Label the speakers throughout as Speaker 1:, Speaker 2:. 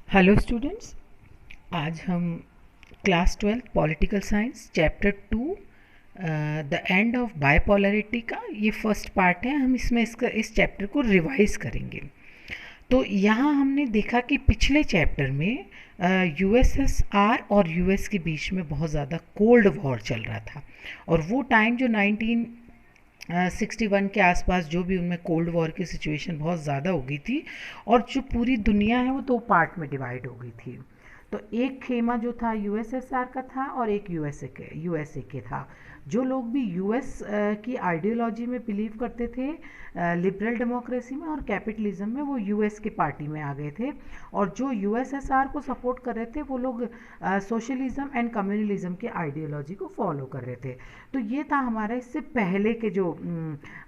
Speaker 1: Hello students. आज हम class 12 political science chapter 2 the end of bipolarity का ये फर्स्ट पार्ट है। हम इसमें इस चैप्टर को रिवाइज करेंगे। तो यहाँ हमने देखा कि पिछले चैप्टर में यूएसएसआर और यूएस के बीच में बहुत ज़्यादा कोल्ड वॉर चल रहा था, और वो टाइम जो 1961 के आसपास जो भी उनमें कोल्ड वॉर की सिचुएशन बहुत ज़्यादा हो गई थी, और जो पूरी दुनिया है वो दो पार्ट में डिवाइड हो गई थी। तो एक खेमा जो था यूएसएसआर का था और एक यूएसए के था। जो लोग भी यूएस की आइडियोलॉजी में बिलीव करते थे, लिबरल डेमोक्रेसी में और कैपिटलिज्म में, वो यूएस की पार्टी में आ गए थे। और जो यूएसएसआर को सपोर्ट कर रहे थे वो लोग सोशलिज्म एंड कम्युनलिज्म की आइडियोलॉजी को फॉलो कर रहे थे। तो ये था हमारा इससे पहले के जो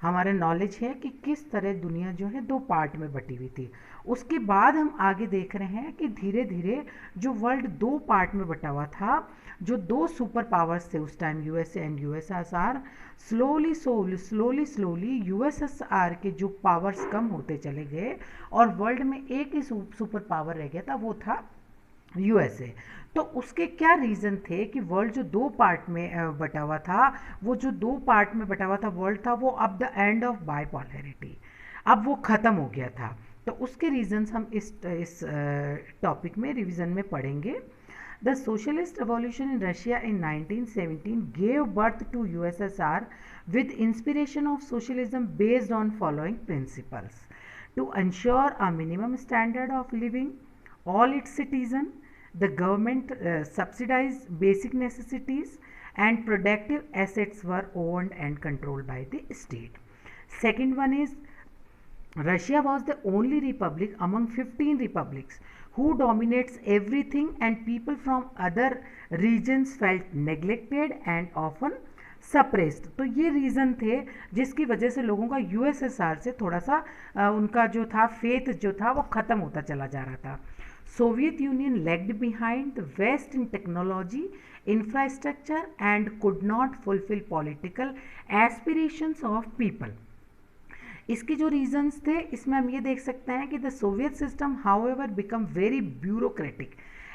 Speaker 1: हमारा नॉलेज है कि किस तरह दुनिया जो है दो पार्ट में बटी हुई थी। उसके बाद हम आगे देख रहे हैं कि धीरे धीरे जो वर्ल्ड दो पार्ट में बटा हुआ था, जो दो सुपर पावर्स थे उस time, USA and USSR, slowly USSR के जो पावर्स कम होते चले गए और वर्ल्ड में एक ही सुपर पावर रह गया था, वो था यूएसए। तो उसके क्या रीज़न थे कि वर्ल्ड जो दो पार्ट में बटा हुआ था, वो जो दो पार्ट में बटा हुआ था वर्ल्ड था, वो अब द एंड ऑफ बाइपोलैरिटी, अब वो ख़त्म हो गया था। तो उसके रीजंस हम इस टॉपिक में रिवीजन में पढ़ेंगे। The socialist revolution in Russia in 1917 gave birth to USSR with inspiration of socialism based on following principles: to ensure a minimum standard of living all its citizens, the government subsidized basic necessities, and productive assets were owned and controlled by the state. Second one is Russia was the only republic among 15 republics who dominates everything, and people from other regions felt neglected and often suppressed. तो ये reason थे जिसकी वजह से लोगों का USSR से थोड़ा सा उनका जो था फेथ जो था वो ख़त्म होता चला जा रहा था। Soviet Union lagged behind the west in technology, infrastructure and could not fulfil political aspirations of people. इसके जो रीजंस थे इसमें हम ये देख सकते हैं कि the Soviet system however become very bureaucratic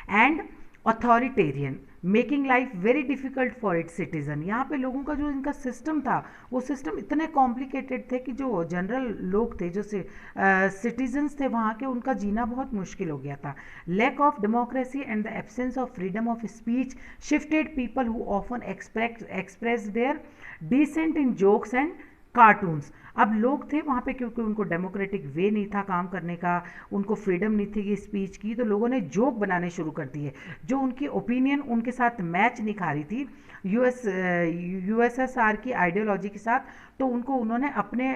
Speaker 1: and authoritarian, making life very difficult for its citizen. यहाँ पे लोगों का जो इनका सिस्टम था वो सिस्टम इतने कॉम्प्लिकेटेड थे कि जो जनरल लोग थे, जो सिटीजन्स थे वहाँ के, उनका जीना बहुत मुश्किल हो गया था। Lack of democracy and the absence of freedom of speech shifted people who often express their dissent in jokes and cartoons. अब लोग थे वहाँ पे क्योंकि उनको डेमोक्रेटिक वे नहीं था काम करने का, उनको फ्रीडम नहीं थी कि स्पीच की, तो लोगों ने जोक बनाने शुरू कर दिए जो उनकी ओपिनियन उनके साथ मैच नहीं खा रही थी यूएसएसआर की आइडियोलॉजी के साथ। तो उन्होंने अपने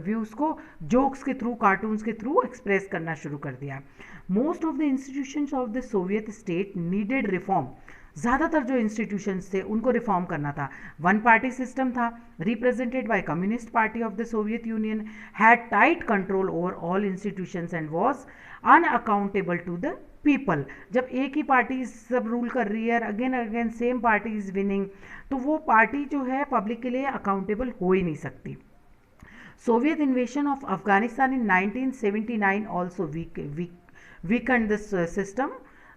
Speaker 1: व्यूज़ को जोक्स के थ्रू, कार्टून्स के थ्रू एक्सप्रेस करना शुरू कर दिया। Most of the institutions of the Soviet state needed reform. ज़्यादातर जो इंस्टीट्यूशंस थे उनको रिफॉर्म करना था। वन पार्टी सिस्टम था represented by communist party of the Soviet Union, had tight control over all institutions and was unaccountable to the people. जब एक ही पार्टी सब रूल कर रही है, again again same party is winning, तो वो पार्टी जो है पब्लिक के लिए अकाउंटेबल हो ही नहीं सकती। Soviet इन्वेशन of Afghanistan in 1979 also weaken this system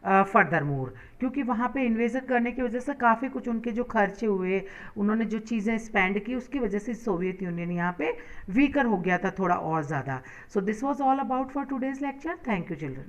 Speaker 1: further more, क्योंकि वहाँ पे इन्वेजन करने की वजह से काफ़ी कुछ उनके जो खर्चे हुए, उन्होंने जो चीज़ें स्पेंड की, उसकी वजह से सोवियत यूनियन यहाँ पे वीकर हो गया था थोड़ा और ज़्यादा। So this was all about for today's lecture. Thank you children.